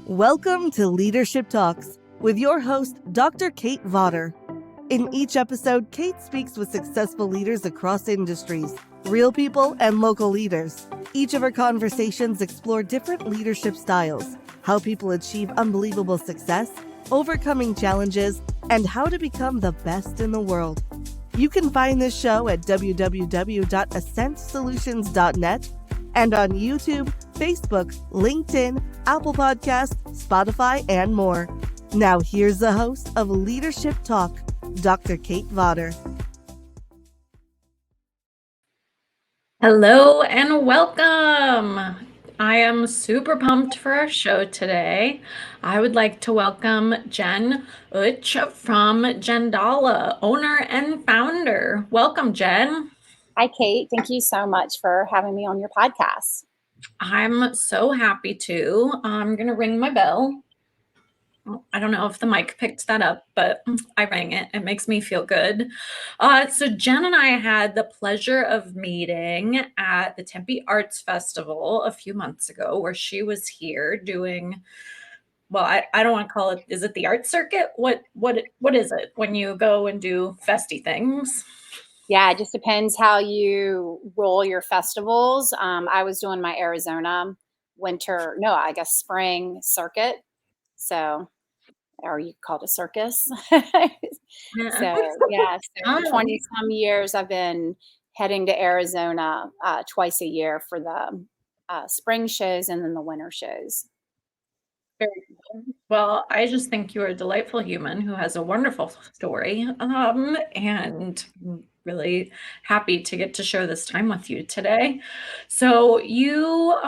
Welcome to Leadership Talks with your host, Dr. Kate Vawter. In each episode, Kate speaks with successful leaders across industries, real people, and local leaders. Each of her conversations explore different leadership styles, how people achieve unbelievable success, overcoming challenges, and how to become the best in the world. You can find this show at www.ascentsolutions.net and on YouTube, Facebook, LinkedIn, Apple Podcasts, Spotify, and more. Now here's the host of Leadership Talk, Dr. Kate Vawter. Hello and welcome. I am super pumped for our show today. I would like to welcome Jen Utsch from Jendala, owner and founder. Welcome, Jen. Hi, Kate. Thank you so much for having me on your podcast. I'm so happy to. I'm going to ring my bell. I don't know if the mic picked that up, but I rang it. It makes me feel good. So Jen and I had the pleasure of meeting at the Tempe Arts Festival a few months ago, where she was here doing, well, I don't want to call it, is it the art circuit? What is it when you go and do festy things? Yeah, it just depends how you roll your festivals. I was doing my Arizona spring circuit. So, or you call it a circus. So, yeah, so 20 some years I've been heading to Arizona twice a year for the spring shows and then the winter shows. Very cool. Well, I just think you're a delightful human who has a wonderful story, and really happy to get to share this time with you today. So you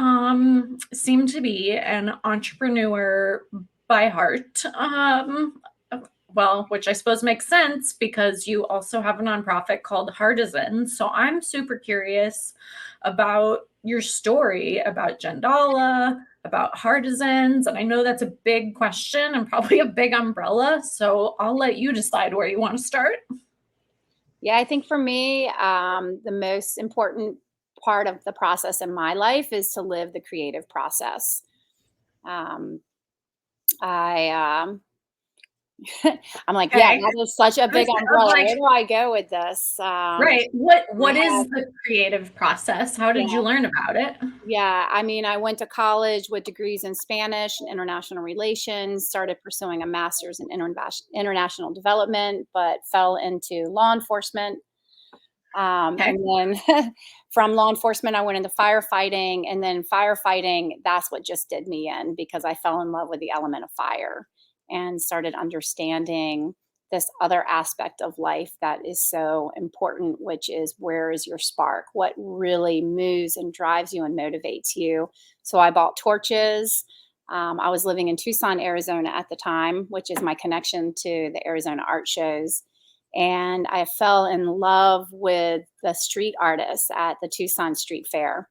seem to be an entrepreneur by heart, well, which I suppose makes sense because you also have a nonprofit called Artisan. So I'm super curious about your story about Jendala, about Artisans. And I know that's a big question and probably a big umbrella. So I'll let you decide where you want to start. Yeah, I think for me, the most important part of the process in my life is to live the creative process. I'm like, yeah, that is such a big umbrella. Where do I go with this? Right. What is the creative process? How did you learn about it? Yeah, I mean, I went to college with degrees in Spanish and international relations, started pursuing a master's in international development, but fell into law enforcement. And then from law enforcement, I went into firefighting, and then firefighting, that's what just did me in, because I fell in love with the element of fire and started understanding this other aspect of life that is so important, which is, where is your spark? What really moves and drives you and motivates you? So I bought torches. I was living in Tucson, Arizona at the time, which is my connection to the Arizona art shows. And I fell in love with the street artists at the Tucson Street Fair.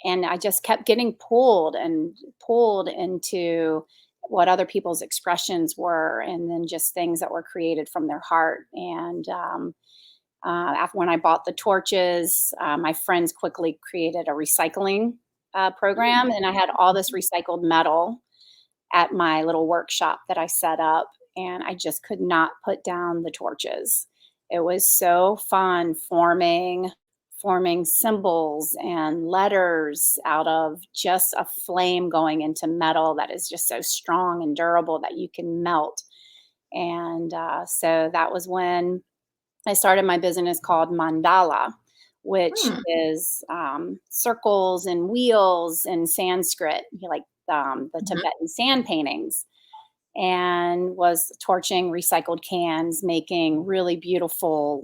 And I just kept getting pulled into what other people's expressions were, and then just things that were created from their heart. And when I bought the torches, my friends quickly created a recycling program, and I had all this recycled metal at my little workshop that I set up, and I just could not put down the torches. It was so fun forming symbols and letters out of just a flame going into metal that is just so strong and durable that you can melt. And so that was when I started my business called Mandala, which is circles and wheels in Sanskrit, like the Tibetan sand paintings, and was torching recycled cans, making really beautiful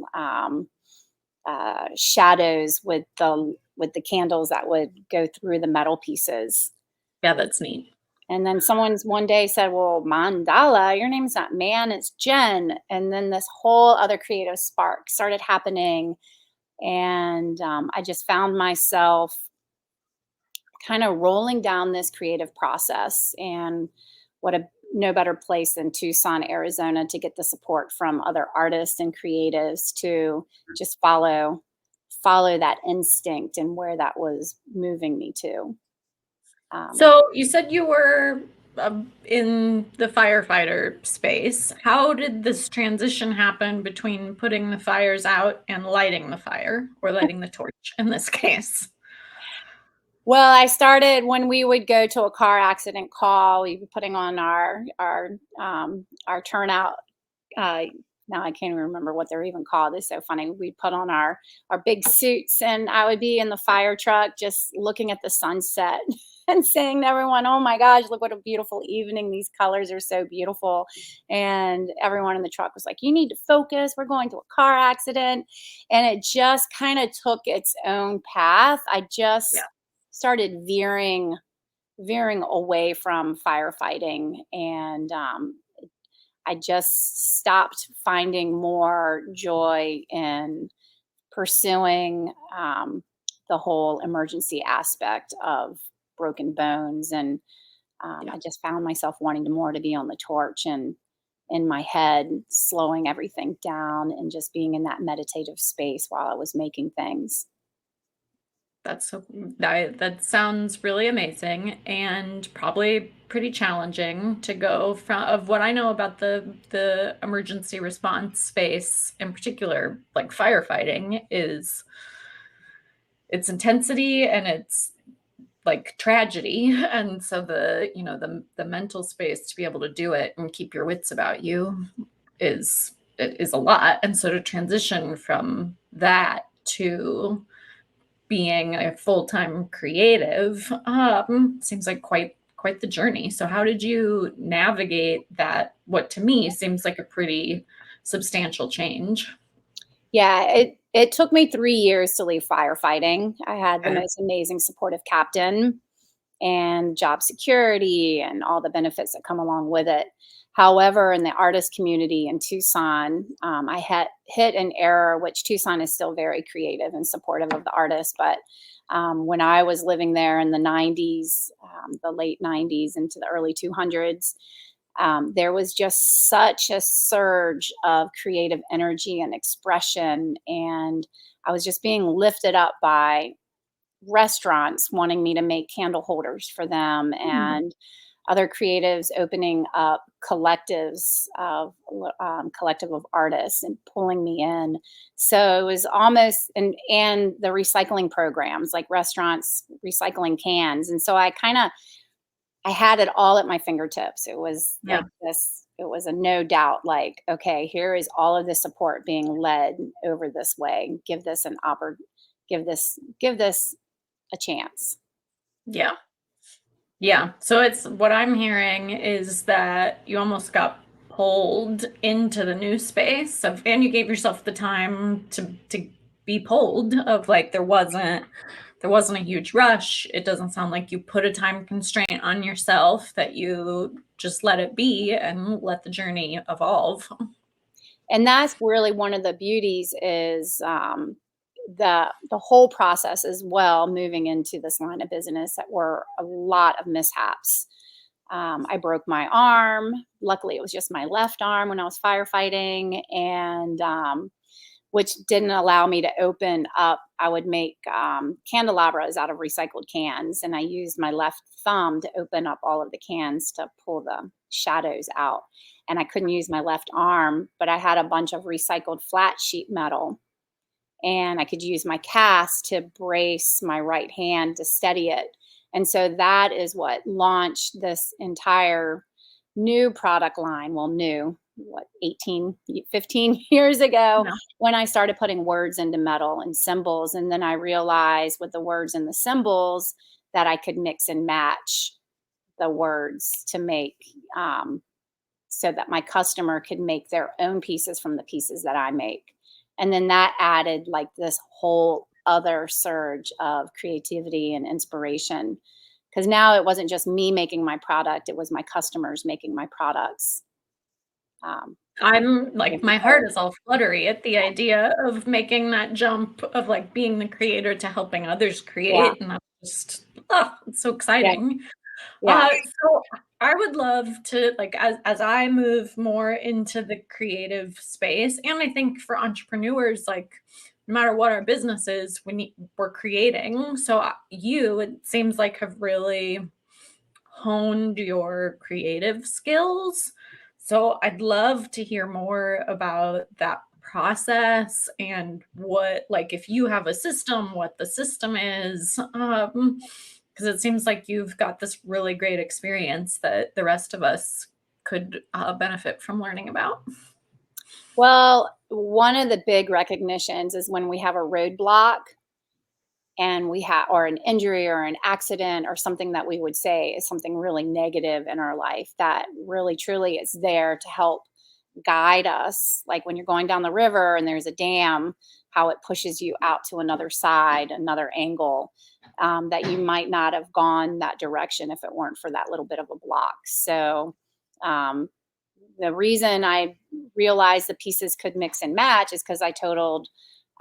shadows with the candles that would go through the metal pieces. Yeah, that's neat. And then someone one day said, well, Mandala, your name's not Man, it's Jen. And then this whole other creative spark started happening. And I just found myself kind of rolling down this creative process. And no better place than Tucson, Arizona, to get the support from other artists and creatives to just follow that instinct and where that was moving me to. So you said you were in the firefighter space. How did this transition happen between putting the fires out and lighting the fire, or lighting the torch in this case? Well, I started when we would go to a car accident call. We'd be putting on our turnout. Now I can't even remember what they're even called. It's so funny. We'd put on our big suits, and I would be in the fire truck just looking at the sunset and saying to everyone, "Oh my gosh, look what a beautiful evening! These colors are so beautiful." And everyone in the truck was like, "You need to focus. We're going to a car accident," and it just kind of took its own path. I just Yeah. started veering away from firefighting, and I just stopped finding more joy in pursuing the whole emergency aspect of broken bones. And I just found myself wanting to be on the torch and in my head, slowing everything down and just being in that meditative space while I was making things. That sounds really amazing, and probably pretty challenging to go from, of what I know about the emergency response space in particular, like firefighting, is its intensity and its like tragedy. And so the mental space to be able to do it and keep your wits about you is a lot. And so to transition from that to being a full-time creative seems like quite the journey. So how did you navigate that, what to me seems like a pretty substantial change? Yeah, it took me 3 years to leave firefighting. I had the Okay. most amazing supportive captain and job security and all the benefits that come along with it. However, in the artist community in Tucson, I had hit an era, which Tucson is still very creative and supportive of the artists. But when I was living there in the 90s, the late 90s into the early 200s, there was just such a surge of creative energy and expression. And I was just being lifted up by restaurants wanting me to make candle holders for them, Hmm. and other creatives opening up collective of artists and pulling me in. So it was almost, and the recycling programs, like restaurants recycling cans. And so I had it all at my fingertips. It was Yeah. like this, it was a no doubt, like, okay, here is all of the support being led over this way. Give this a chance. Yeah. Yeah. So it's, what I'm hearing is that you almost got pulled into the new space of, and you gave yourself the time to be pulled, of like, there wasn't a huge rush. It doesn't sound like you put a time constraint on yourself, that you just let it be and let the journey evolve. And that's really one of the beauties is the whole process as well. Moving into this line of business, that were a lot of mishaps. I broke my arm. Luckily, it was just my left arm when I was firefighting, and which didn't allow me to open up. I would make candelabras out of recycled cans, and I used my left thumb to open up all of the cans to pull the shadows out. And I couldn't use my left arm, but I had a bunch of recycled flat sheet metal, and I could use my cast to brace my right hand to steady it. And so that is what launched this entire new product line. Well, new, what, 18, 15 years ago, Yeah. when I started putting words into metal and symbols. And then I realized with the words and the symbols that I could mix and match the words to make, so that my customer could make their own pieces from the pieces that I make. And then that added like this whole other surge of creativity and inspiration. Because now it wasn't just me making my product, it was my customers making my products. Um, I'm Gave like, me my heart hope. is all fluttery at the idea of making that jump of like being the creator to helping others Yeah, create. And that's just, it's so yeah, exciting. yeah, So I would love to, like, as I move more into the creative space, and I think for entrepreneurs, like, no matter what our business is, we're creating. So it seems like, have really honed your creative skills. So I'd love to hear more about that process and what, like, if you have a system, what the system is. Because it seems like you've got this really great experience that the rest of us could benefit from learning about. Well, one of the big recognitions is when we have a roadblock and we have, or an injury or an accident or something that we would say is something really negative in our life that really truly is there to help guide us. Like when you're going down the river and there's a dam, how it pushes you out to another side, another angle, that you might not have gone that direction if it weren't for that little bit of a block. So, the reason I realized the pieces could mix and match is because I totaled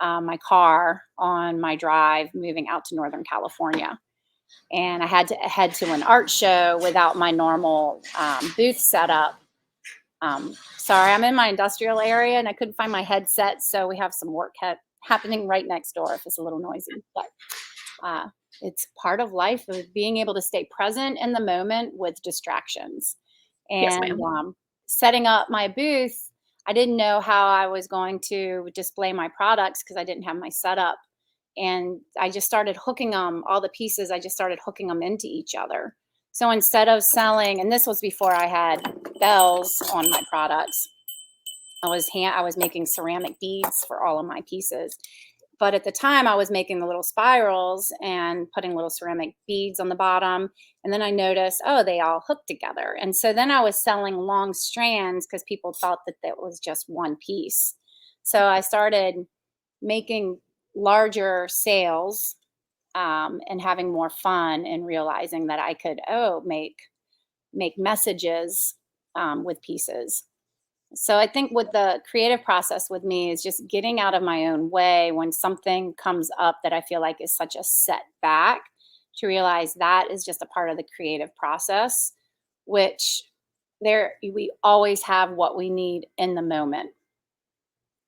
my car on my drive moving out to Northern California. And I had to head to an art show without my normal booth setup. Sorry, I'm in my industrial area and I couldn't find my headset. So we have some work happening right next door if it's a little noisy. But it's part of life of being able to stay present in the moment with distractions. Yes, And ma'am. setting up my booth, I didn't know how I was going to display my products because I didn't have my setup. And I just started hooking them, all the pieces, I just started hooking them into each other. So instead of selling, and this was before I had bells on my products, I was making ceramic beads for all of my pieces. But at the time I was making the little spirals and putting little ceramic beads on the bottom. And then I noticed, oh, they all hook together. And so then I was selling long strands because people thought that that was just one piece. So I started making larger sales, and having more fun and realizing that I could, make messages with pieces. So I think with the creative process with me is just getting out of my own way when something comes up that I feel like is such a setback, to realize that is just a part of the creative process, which there we always have what we need in the moment,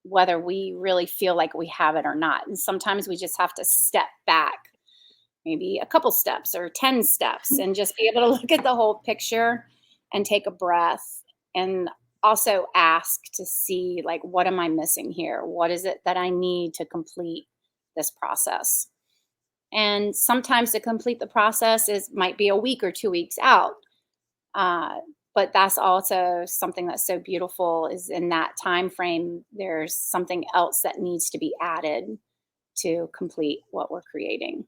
whether we really feel like we have it or not. And sometimes we just have to step back, maybe a couple steps or 10 steps, and just be able to look at the whole picture and take a breath, and also ask to see, like, what am I missing here? What is it that I need to complete this process? And sometimes to complete the process is might be a week or 2 weeks out. Uh, but that's also something that's so beautiful, is in that time frame, there's something else that needs to be added to complete what we're creating.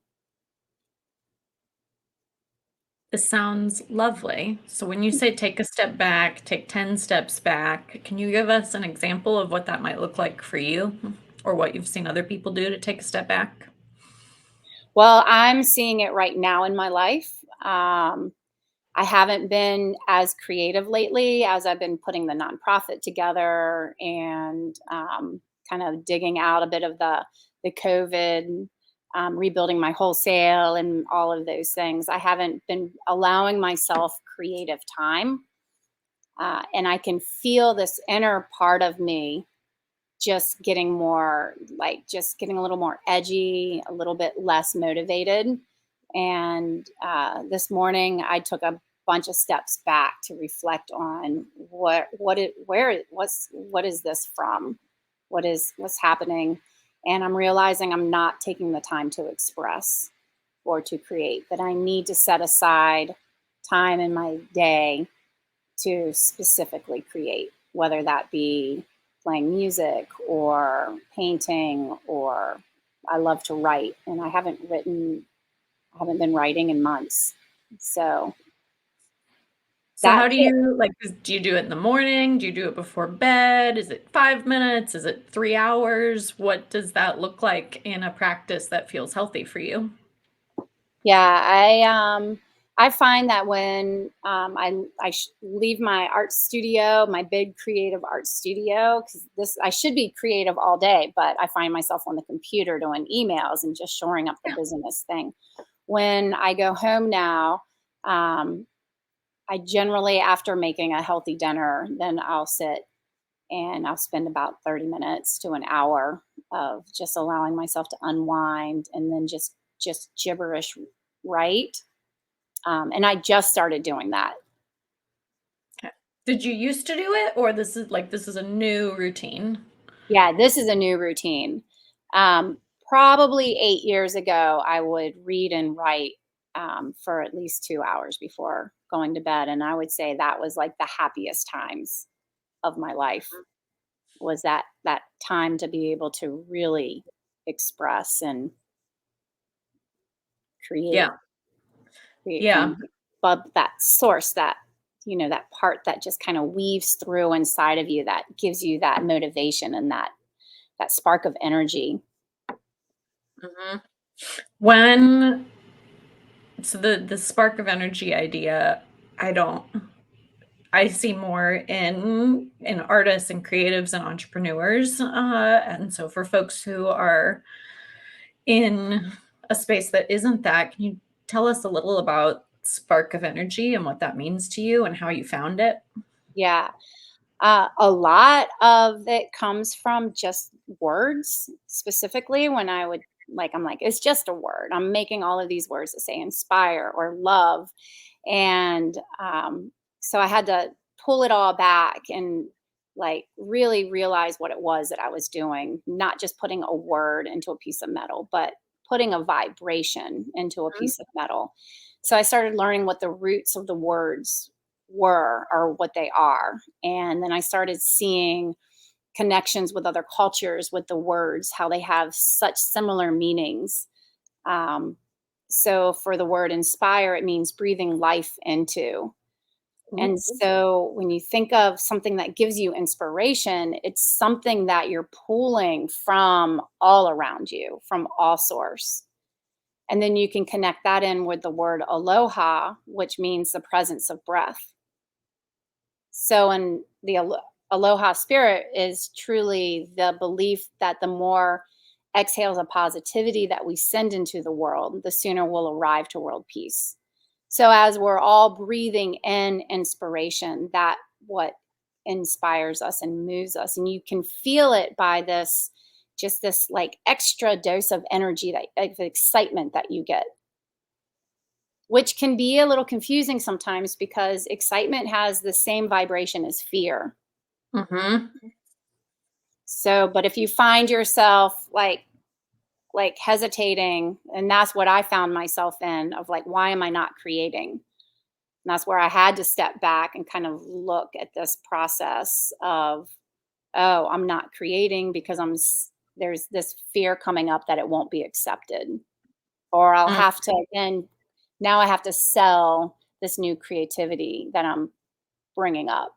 This sounds lovely. So when you say take a step back, take 10 steps back, can you give us an example of what that might look like for you or what you've seen other people do to take a step back? Well, I'm seeing it right now in my life. I haven't been as creative lately as I've been putting the nonprofit together, and kind of digging out a bit of the COVID, rebuilding my wholesale and all of those things. I haven't been allowing myself creative time, and I can feel this inner part of me just getting more, like, just getting a little more edgy, a little bit less motivated. And this morning I took a bunch of steps back to reflect on what is this from? What's happening? And I'm realizing I'm not taking the time to express or to create, that I need to set aside time in my day to specifically create, whether that be playing music or painting, or I love to write, and I haven't been writing in months. So So that's how do it. you like, do you do it in the morning? Do you do it before bed? Is it 5 minutes? Is it 3 hours? What does that look like in a practice that feels healthy for you? Yeah, I find that when I leave my art studio, my big creative art studio, because this I should be creative all day, but I find myself on the computer doing emails and just shoring up the Yeah. business thing. When I go home now, um, I generally, after making a healthy dinner, then I'll sit and I'll spend about 30 minutes to an hour of just allowing myself to unwind, and then just gibberish write. And I just started doing that. Okay. Did you used to do it, or this is a new routine? Yeah, this is a new routine. Probably 8 years ago, I would read and write for at least 2 hours before going to bed. And I would say that was like the happiest times of my life, was that time to be able to really express and create Yeah. create Yeah. from but that source, that that part that just kind of weaves through inside of you, that gives you that motivation and that spark of energy. Mhm. When so the spark of energy idea, I don't I see more in artists and creatives and entrepreneurs, and so for folks who are in a space that isn't that, can you tell us a little about spark of energy and what that means to you and how you found it? Yeah. A lot of it comes from just words, specifically when I'm like, it's just a word. I'm making all of these words that say inspire or love. And so I had to pull it all back and like really realize what it was that I was doing, not just putting a word into a piece of metal, but putting a vibration into a Mhm. piece of metal. So I started learning what the roots of the words were or what they are. And then I started seeing connections with other cultures with the words, how they have such similar meanings. Um, so for the word inspire, it means breathing life into. And Ooh. so when you think of something that gives you inspiration, it's something that you're pulling from all around you, from all source. And then you can connect that in with the word aloha, which means the presence of breath. So, in the aloha spirit is truly the belief that the more exhales of positivity that we send into the world, the sooner we'll arrive to world peace. So, as we're all breathing in inspiration, that what inspires us and moves us, and you can feel it by this, just this like extra dose of energy, that of excitement that you get, which can be a little confusing sometimes because excitement has the same vibration as fear. Mhm. So, but if you find yourself like hesitating, and that's what I found myself in, of like, why am I not creating? And that's where I had to step back and kind of look at this process of, oh, I'm not creating because there's this fear coming up that it won't be accepted, or I'll Mm. have to again, now I have to sell this new creativity that I'm bringing up.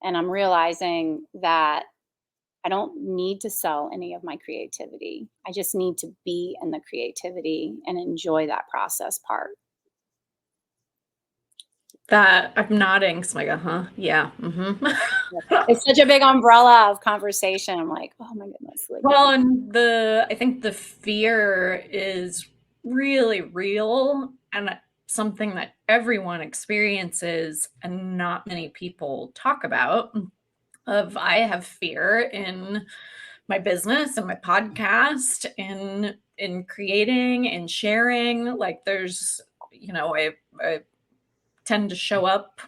And I'm realizing that I don't need to sell any of my creativity. I just need to be in the creativity and enjoy that process part. That I'm nodding, so I'm like, "Uh-huh, yeah, mhm." Yeah. It's such a big umbrella of conversation. I'm like, oh my goodness. Like, Well, and I think the fear is really real and something that everyone experiences and not many people talk about. Of I have fear in my business and my podcast, in creating and sharing. Like there's, I tend to show up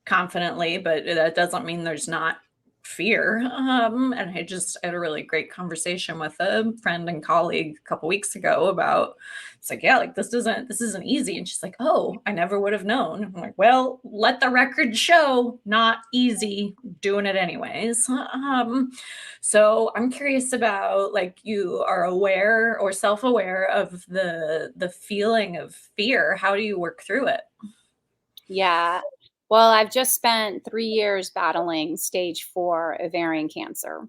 confidently, but that doesn't mean there's not fear. And I just had a really great conversation with a friend and colleague a couple weeks ago about it's like, yeah, like this isn't easy. And she's like, oh, I never would have known. I'm like, well, let the record show, not easy, doing it anyways. So I'm curious about like you are aware or self-aware of the feeling of fear. How do you work through it? yeah. Well, I've just spent 3 years battling stage 4 ovarian cancer,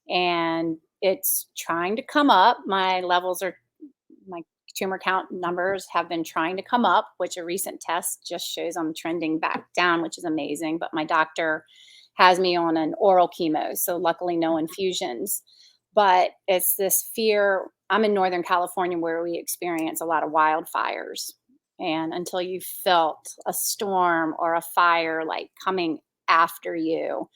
and it's trying to come up. My tumor count numbers have been trying to come up, which a recent test just shows I'm trending back down, which is amazing. But my doctor has me on an oral chemo, so luckily no infusions. But it's this fear. I'm in Northern California where we experience a lot of wildfires. And until you felt a storm or a fire like coming after you,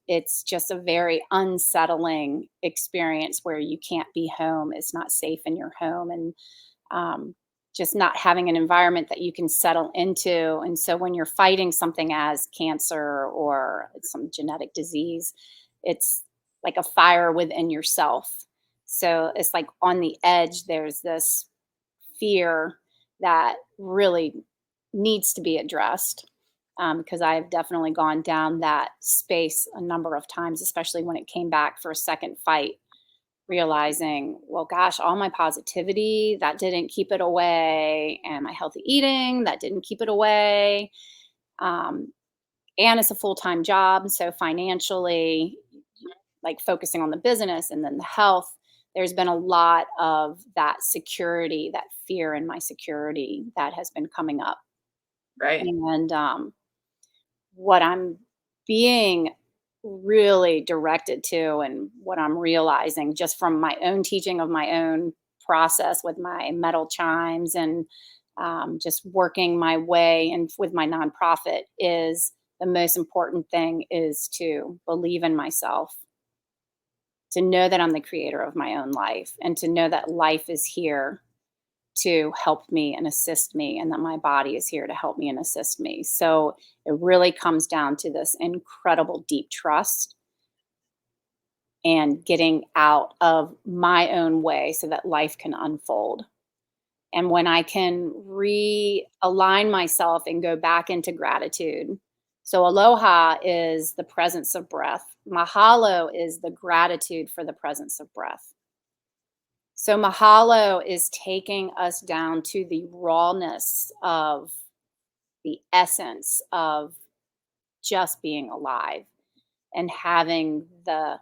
it's just a very unsettling experience where you can't be home. It's not safe in your home. And um, just not having an environment that you can settle into. And so when you're fighting something as cancer or some genetic disease, it's like a fire within yourself. So it's like on the edge, there's this fear that really needs to be addressed, because I have definitely gone down that space a number of times, especially when it came back for a second fight, realizing, well, gosh, all my positivity, that didn't keep it away, and my healthy eating, that didn't keep it away. Um, and it's a full-time job. So financially, like focusing on the business and then the health, there's been a lot of that security, that fear in my security that has been coming up. Right. And what I'm being really directed to, and what I'm realizing just from my own teaching of my own process with my metal chimes, and just working my way and with my nonprofit, is the most important thing is to believe in myself, to know that I'm the creator of my own life, and to know that life is here to help me and assist me, and that my body is here to help me and assist me. So it really comes down to this incredible deep trust and getting out of my own way so that life can unfold. And when I can realign myself and go back into gratitude. So aloha is the presence of breath. Mahalo is the gratitude for the presence of breath. So mahalo is taking us down to the rawness of the essence of just being alive, and having the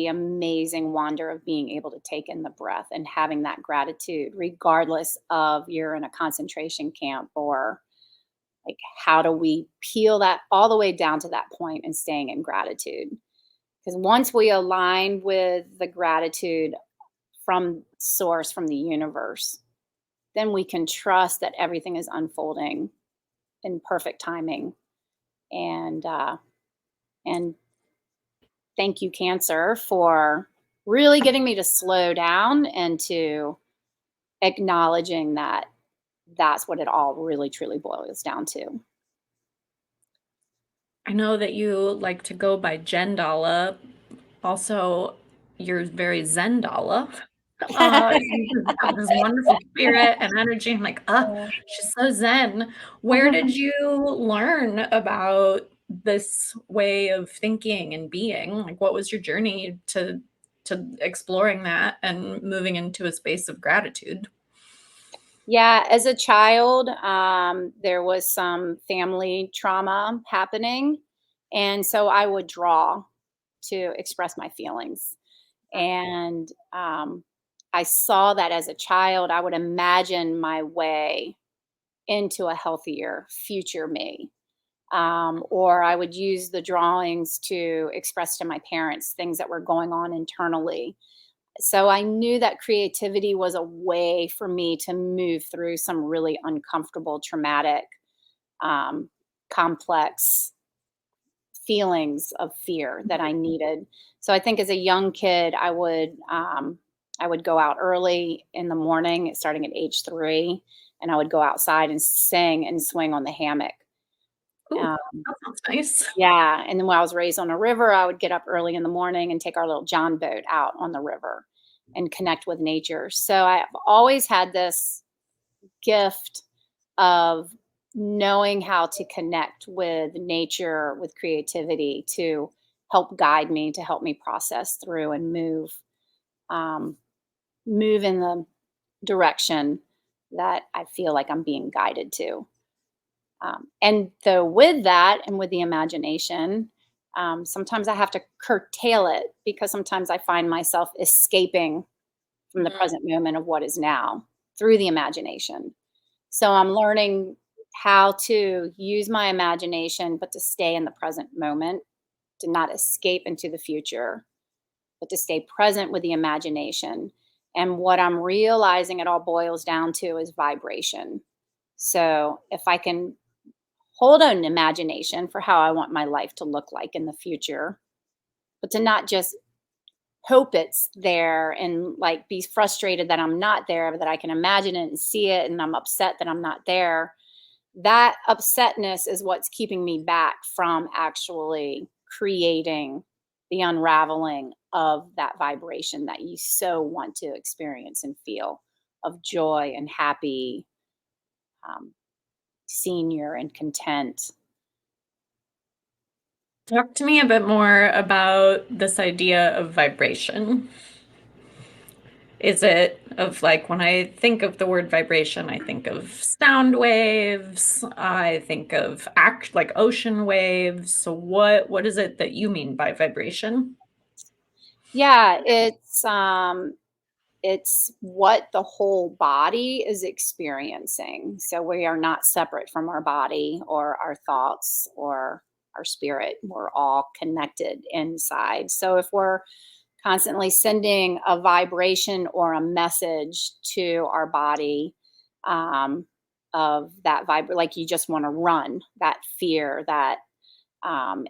amazing wonder of being able to take in the breath, and having that gratitude, regardless of you're in a concentration camp, or like, how do we peel that all the way down to that point and staying in gratitude? Because once we align with the gratitude from source, from the universe, then we can trust that everything is unfolding in perfect timing. And thank you, Cancer, for really getting me to slow down and to acknowledging that that's what it all really truly boils down to. I know that you like to go by Jen Dalla. Also, you're very Zen Dalla. You just have this wonderful spirit and energy. I'm like, she's so zen. Where did you learn about this way of thinking and being? Like, what was your journey to exploring that and moving into a space of gratitude? Yeah, as a child, there was some family trauma happening. And so I would draw to express my feelings. And I saw that as a child. I would imagine my way into a healthier future me. Or I would use the drawings to express to my parents things that were going on internally. So I knew that creativity was a way for me to move through some really uncomfortable, traumatic, complex feelings of fear that I needed. So I think as a young kid, I would go out early in the morning, starting at age 3, and I would go outside and sing and swing on the hammock. Ooh, Um, that sounds nice. yeah, and then when I was raised on a river, I would get up early in the morning and take our little John boat out on the river and connect with nature. So I've always had this gift of knowing how to connect with nature, with creativity, to help guide me, to help me process through and um, move in the direction that I feel like I'm being guided to. And so, with that and with the imagination, sometimes I have to curtail it, because sometimes I find myself escaping from the Mhm. present moment of what is now through the imagination. So I'm learning how to use my imagination, but to stay in the present moment, to not escape into the future, but to stay present with the imagination. And what I'm realizing it all boils down to is vibration. So if I can hold an imagination for how I want my life to look like in the future, but to not just hope it's there and like be frustrated that I'm not there, but that I can imagine it and see it, and I'm upset that I'm not there. That upsetness is what's keeping me back from actually creating the unraveling of that vibration that you so want to experience and feel, of joy and happy, um, senior and content. Talk to me a bit more about this idea of vibration. Is it of like when I think of the word vibration, I think of sound waves, I think of act like ocean waves. So what is it that you mean by vibration? Yeah, it's what the whole body is experiencing. So we are not separate from our body or our thoughts or our spirit. We're all connected inside. So if we're constantly sending a vibration or a message to our body, um, of that vibe, like you just want to run, that fear, that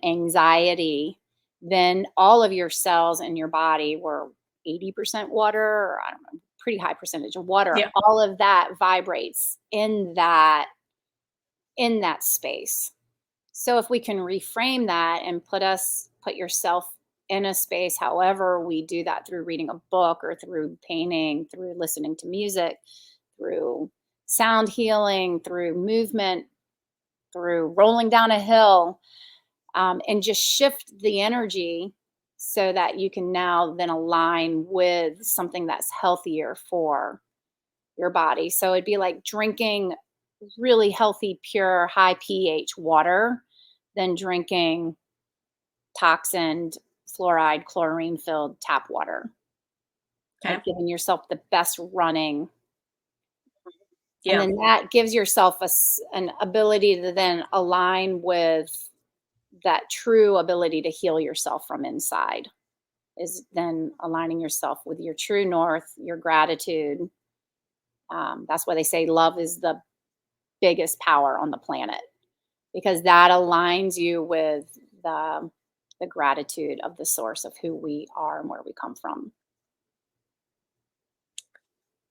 anxiety, then all of your cells in your body were 80% water, or I don't know, pretty high percentage of water. Yeah. All of that vibrates in that space. So if we can reframe that and put yourself in a space, however we do that, through reading a book or through painting, through listening to music, through sound healing, through movement, through rolling down a hill, and just shift the energy so that you can now then align with something that's healthier for your body. So it'd be like drinking really healthy, pure, high pH water than drinking toxined, fluoride, chlorine filled tap water. Okay. Like giving yourself the best running. And Yeah. then that gives yourself an ability to then align with that true ability to heal yourself from inside, is then aligning yourself with your true north, your gratitude. That's why they say love is the biggest power on the planet, because that aligns you with the gratitude of the source of who we are and where we come from.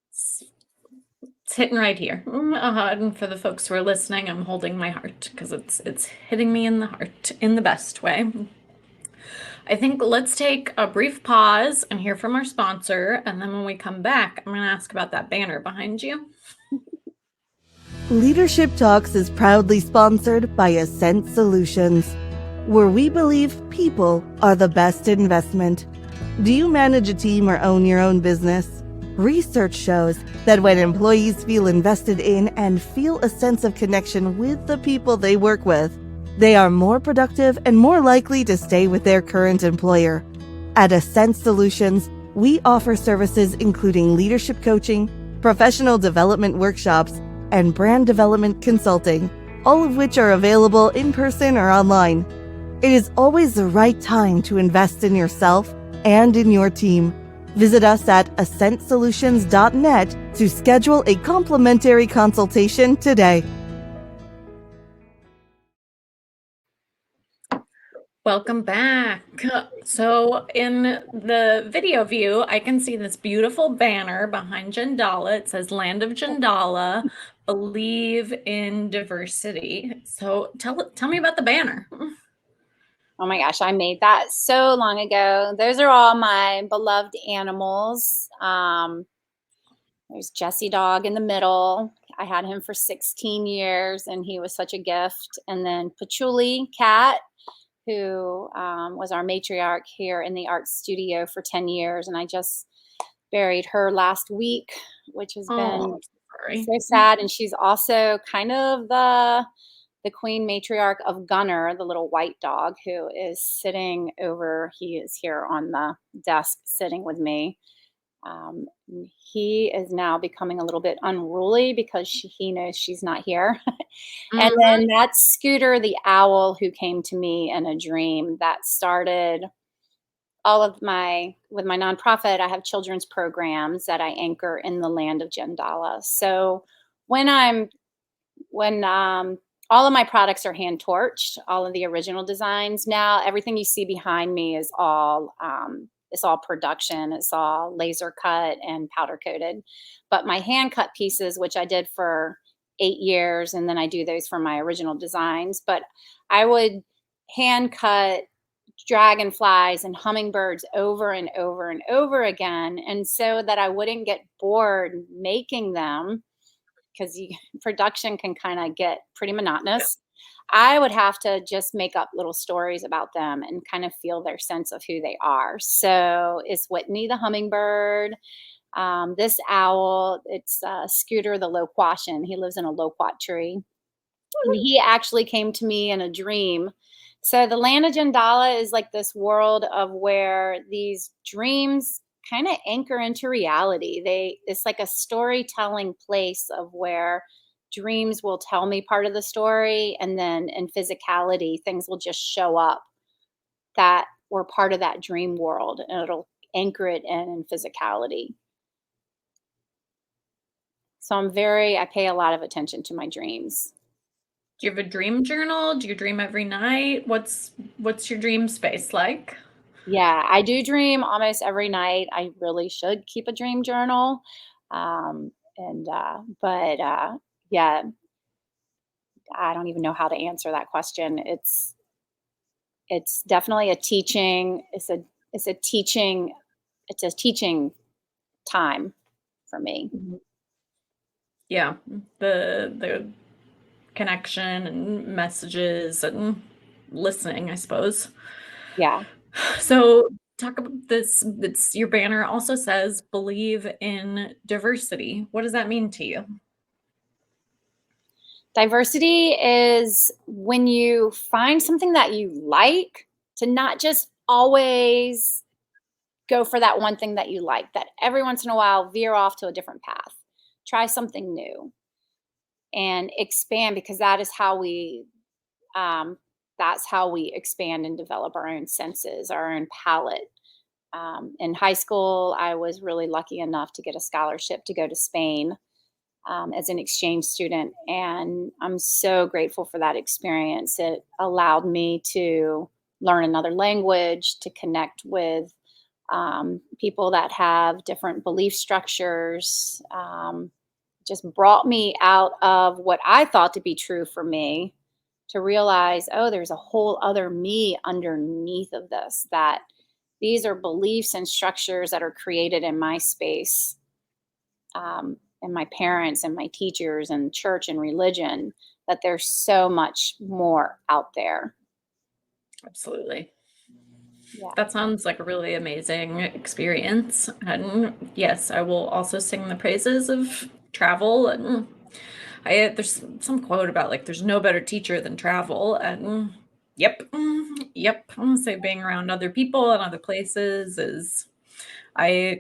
It's hitting right here. And for the folks who are listening, I'm holding my heart because it's hitting me in the heart in the best way. I think let's take a brief pause and hear from our sponsor, and then when we come back, I'm going to ask about that banner behind you. Leadership Talks is proudly sponsored by Ascent Solutions, where we believe people are the best investment. Do you manage a team or own your own business? Research shows that when employees feel invested in and feel a sense of connection with the people they work with, they are more productive and more likely to stay with their current employer. At Ascent Solutions, we offer services including leadership coaching, professional development workshops, and brand development consulting, all of which are available in person or online. It is always the right time to invest in yourself and in your team. Visit us at ascentsolutions.net to schedule a complimentary consultation today. Welcome back. So in the video view, I can see this beautiful banner behind Jandala. It says Land of Jandala, believe in diversity. So tell me about the banner. Oh my gosh, I made that so long ago. Those are all my beloved animals. There's Jesse Dog in the middle. I had him for 16 years and he was such a gift. And then Patchouli Cat, who was our matriarch here in the art studio for 10 years. And I just buried her last week, which has been so sad. And she's also kind of the queen matriarch of Gunner, the little white dog who is sitting over. He is here on the desk sitting with me. He is now becoming a little bit unruly because he knows she's not here. And then that's Scooter the owl, who came to me in a dream. That started all of with my nonprofit. I have children's programs that I anchor in the land of Jandala. So when all of my products are hand torched, all of the original designs now, everything you see behind me is all it's all production. It's all laser cut and powder coated. But my hand cut pieces, which I did for 8 years, and then I do those for my original designs. But I would hand cut dragonflies and hummingbirds over and over and over again. And so that I wouldn't get bored making them, because production can kind of get pretty monotonous. I would have to just make up little stories about them and kind of feel their sense of who they are. So it's Whitney the hummingbird. This owl, it's Scooter the loquacian. He lives in a loquat tree. And he actually came to me in a dream. So the land of Jandala is like this world of where these dreams kind of anchor into reality. It's like a storytelling place of where dreams will tell me part of the story, and then in physicality, things will just show up that were part of that dream world, and it'll anchor it in physicality. So I pay a lot of attention to my dreams. Do you have a dream journal? Do you dream every night? What's your dream space like? Yeah, I do dream almost every night. I really should keep a dream journal. Yeah, I don't even know how to answer that question. It's definitely a teaching. It's a teaching time for me. Yeah, the connection and messages and listening, I suppose. Yeah. So talk about this. It's your banner also says believe in diversity. What does that mean to you? Diversity is when you find something that you like, to not just always go for that one thing that you like, that every once in a while veer off to a different path. Try something new and expand, because that's how we expand and develop our own senses, our own palette. In high school, I was really lucky enough to get a scholarship to go to Spain as an exchange student. And I'm so grateful for that experience. It allowed me to learn another language, to connect with people that have different belief structures. Just brought me out of what I thought to be true for me, to realize, oh, there's a whole other me underneath of this, that these are beliefs and structures that are created in my space, and my parents and my teachers and church and religion, that there's so much more out there. Absolutely. Yeah. That sounds like a really amazing experience. And yes, I will also sing the praises of travel. And there's some quote about like there's no better teacher than travel. And yep. I want to say being around other people and other places is I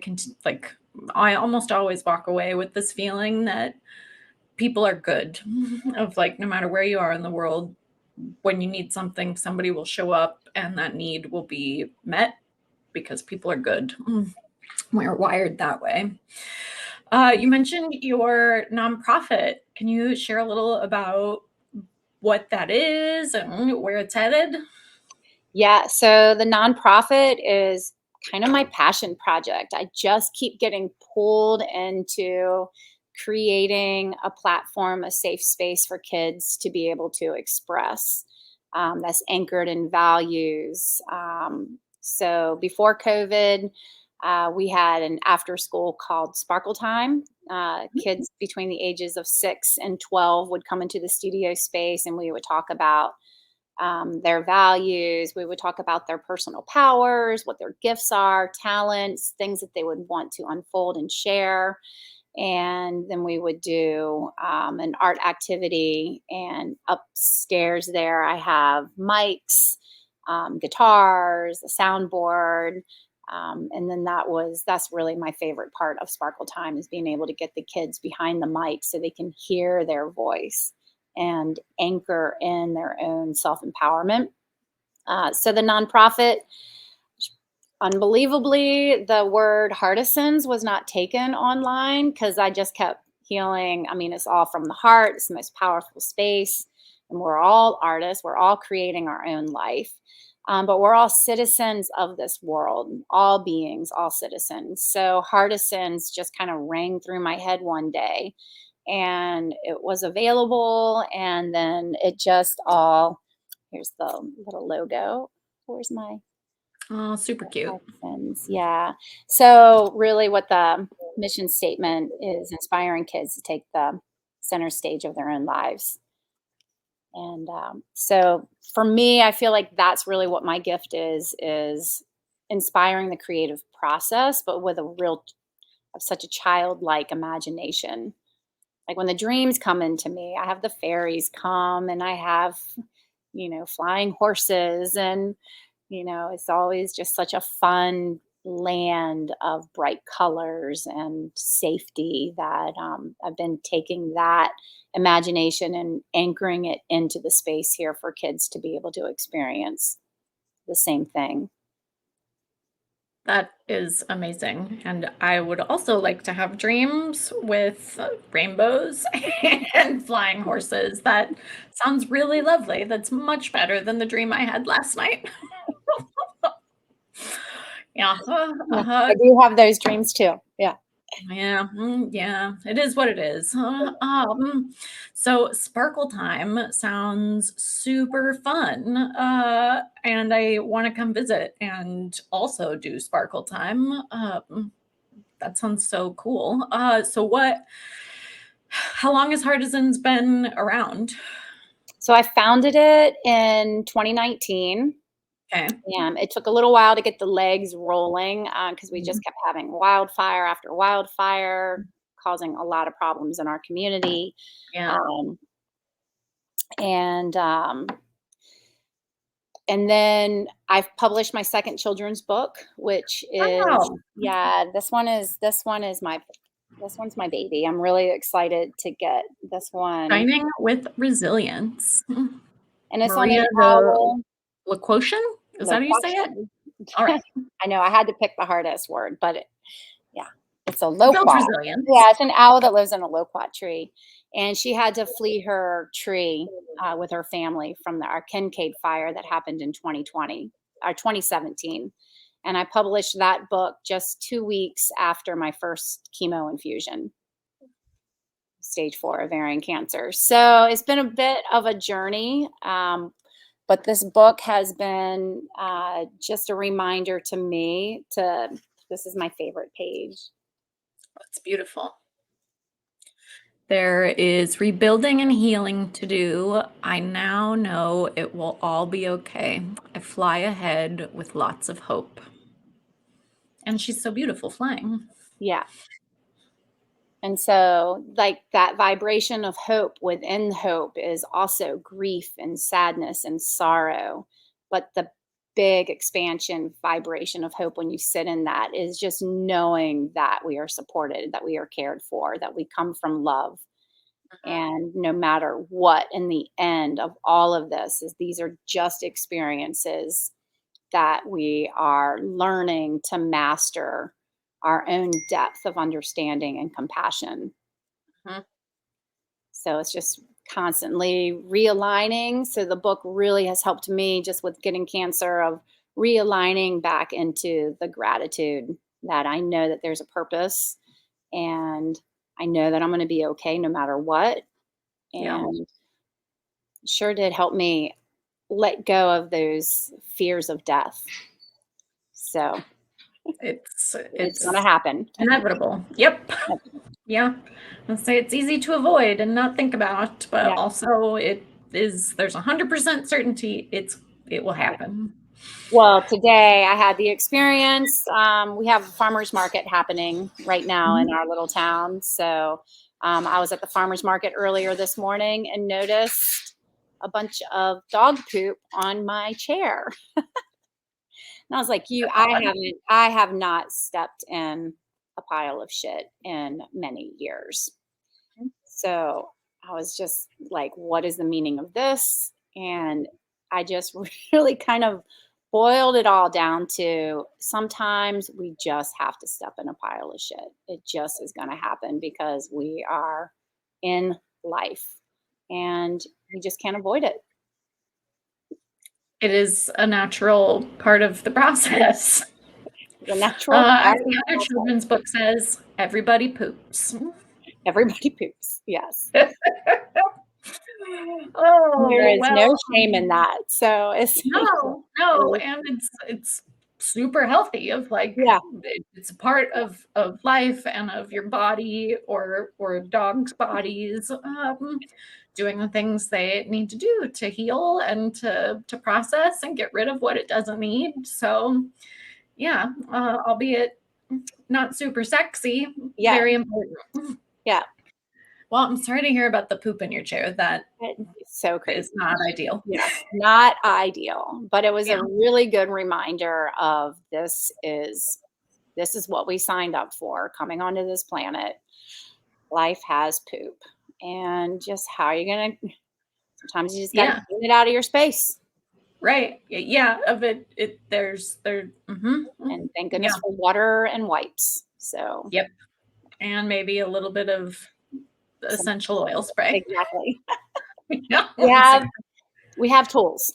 almost always walk away with this feeling that people are good. Of like, no matter where you are in the world, when you need something, somebody will show up and that need will be met because people are good. We're wired that way. You mentioned your nonprofit. Can you share a little about what that is and where it's headed? Yeah. So the nonprofit is kind of my passion project. I just keep getting pulled into creating a platform, a safe space for kids to be able to express, that's anchored in values. So before COVID, we had an after school called Sparkle Time. Kids between the ages of 6 and 12 would come into the studio space, and we would talk about their values. We would talk about their personal powers, what their gifts are, talents, things that they would want to unfold and share. And then we would do an art activity. And upstairs there, I have mics, guitars, a soundboard. And then that's really my favorite part of Sparkle Time, is being able to get the kids behind the mic so they can hear their voice and anchor in their own self-empowerment. So the nonprofit, unbelievably, the word Artisans was not taken online, because I just kept feeling, I mean, it's all from the heart. It's the most powerful space. And we're all artists. We're all creating our own life. But we're all citizens of this world, all beings, all citizens. So Artisans just kind of rang through my head one day, and it was available. And then it just all, here's the little logo. Where's my Oh, super cute. Artisans? Yeah. So really what the mission statement is, inspiring kids to take the center stage of their own lives. And so for me, I feel like that's really what my gift is inspiring the creative process, but with a real of such a childlike imagination. Like when the dreams come into me, I have the fairies come, and I have, flying horses, and, it's always just such a fun land of bright colors and safety that I've been taking that imagination and anchoring it into the space here for kids to be able to experience the same thing. That is amazing. And I would also like to have dreams with rainbows and flying horses. That sounds really lovely. That's much better than the dream I had last night. Yeah. Yeah, I do have those dreams too. Yeah. Yeah, yeah, it is what it is. So Sparkle Time sounds super fun, and I want to come visit and also do Sparkle Time. That sounds so cool. How long has Artisans been around? So I founded it in 2019. Okay. It took a little while to get the legs rolling because we just kept having wildfire after wildfire, causing a lot of problems in our community. Yeah. Um, and um, and then I've published my second children's book, which is Wow. this one's my baby. I'm really excited to get this one, Shining with Resilience. and it's on Maria an the owl. Laquotian? Is that how you say it? All right. I know I had to pick the hardest word, but it's a Build loquat. resilience. Yeah, it's an owl that lives in a loquat tree, and she had to flee her tree with her family from our Kincaid fire that happened in 2020 or 2017. And I published that book just 2 weeks after my first chemo infusion, stage 4 ovarian cancer. So it's been a bit of a journey. But this book has been just a reminder to me this is my favorite page. That's beautiful. There is rebuilding and healing to do. I now know it will all be okay. I fly ahead with lots of hope. And she's so beautiful flying. Yeah. And so, like, that vibration of hope within hope is also grief and sadness and sorrow. But the big expansion vibration of hope, when you sit in that, is just knowing that we are supported, that we are cared for, that we come from love. And no matter what, in the end of all of this, is these are just experiences that we are learning to master our own depth of understanding and compassion. Mhm. So it's just constantly realigning. So the book really has helped me just with getting cancer, of realigning back into the gratitude that I know that there's a purpose, and I know that I'm going to be okay no matter what. Yeah. And it sure did help me let go of those fears of death. So It's it's going to happen. inevitable. Yep. Yeah. I'll say it's easy to avoid and not think about, but Yeah. also there's 100% certainty it will happen. Well, today I had the experience. We have a farmer's market happening right now in our little town. So I was at the farmer's market earlier this morning and noticed a bunch of dog poop on my chair. And I was like, I have not stepped in a pile of shit in many years. So I was just like, what is the meaning of this? And I just really kind of boiled it all down to, sometimes we just have to step in a pile of shit. It just is going to happen because we are in life and we just can't avoid it. It is a natural part of the process. The natural As process. the other children's book says, everybody poops. Everybody poops. Yes. Oh, There is no well, shame in that. So it's no, and it's super healthy of like yeah, it's a part of life and of your body or dogs' bodies, doing the things they need to do to heal and to process and get rid of what it doesn't need. So yeah, albeit not super sexy, yeah, very important. yeah. Well, I'm sorry to hear about the poop in your chair. That It's so crazy. is not ideal. Yes, not ideal, but it was Yeah. a really good reminder of this is what we signed up for coming onto this planet. Life has poop, and just how you're gonna. Sometimes you just got to Yeah. clean it out of your space. Right. Yeah. Of it. There's. And thank goodness Yeah. for water and wipes. So Yep. And maybe a little bit of essential oil spray. exactly. Yeah. We have tools.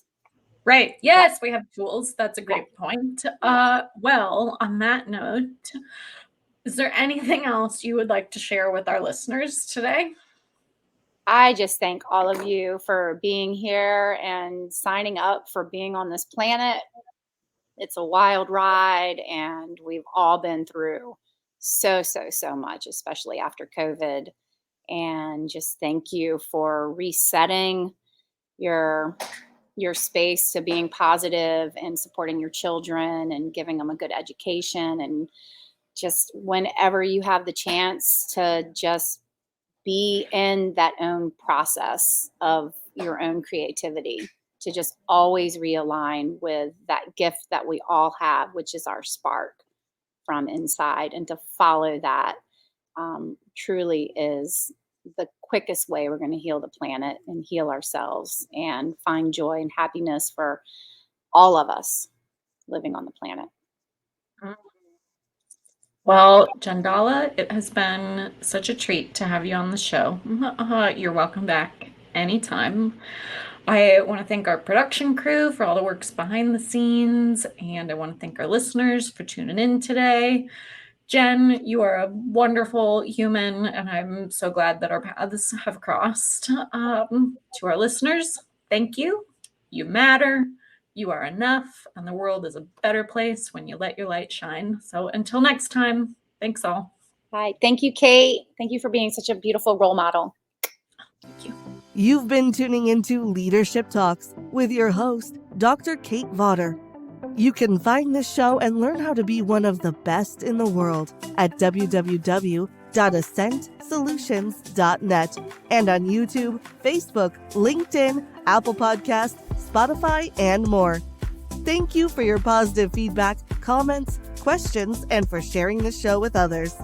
Right. Yes, we have tools. That's a great point. Well, on that note, is there anything else you would like to share with our listeners today? I just thank all of you for being here and signing up for being on this planet. It's a wild ride, and we've all been through so much, especially after COVID. And just thank you for resetting your space to being positive and supporting your children and giving them a good education. And just whenever you have the chance to just be in that own process of your own creativity, to just always realign with that gift that we all have, which is our spark from inside, and to follow that truly is the quickest way we're going to heal the planet and heal ourselves and find joy and happiness for all of us living on the planet. Well, Jandala, it has been such a treat to have you on the show. You're welcome back anytime. I want to thank our production crew for all the works behind the scenes, and I want to thank our listeners for tuning in today. Jen, you are a wonderful human, and I'm so glad that our paths have crossed. To our listeners, thank you. You matter. You are enough, and the world is a better place when you let your light shine. So until next time, thanks all. Hi. Thank you, Kate. Thank you for being such a beautiful role model. Thank you. You've been tuning into Leadership Talks with your host, Dr. Kate Vawter. You can find this show and learn how to be one of the best in the world at www.ascentsolutions.net and on YouTube, Facebook, LinkedIn, Apple Podcasts, Spotify, and more. Thank you for your positive feedback, comments, questions, and for sharing the show with others.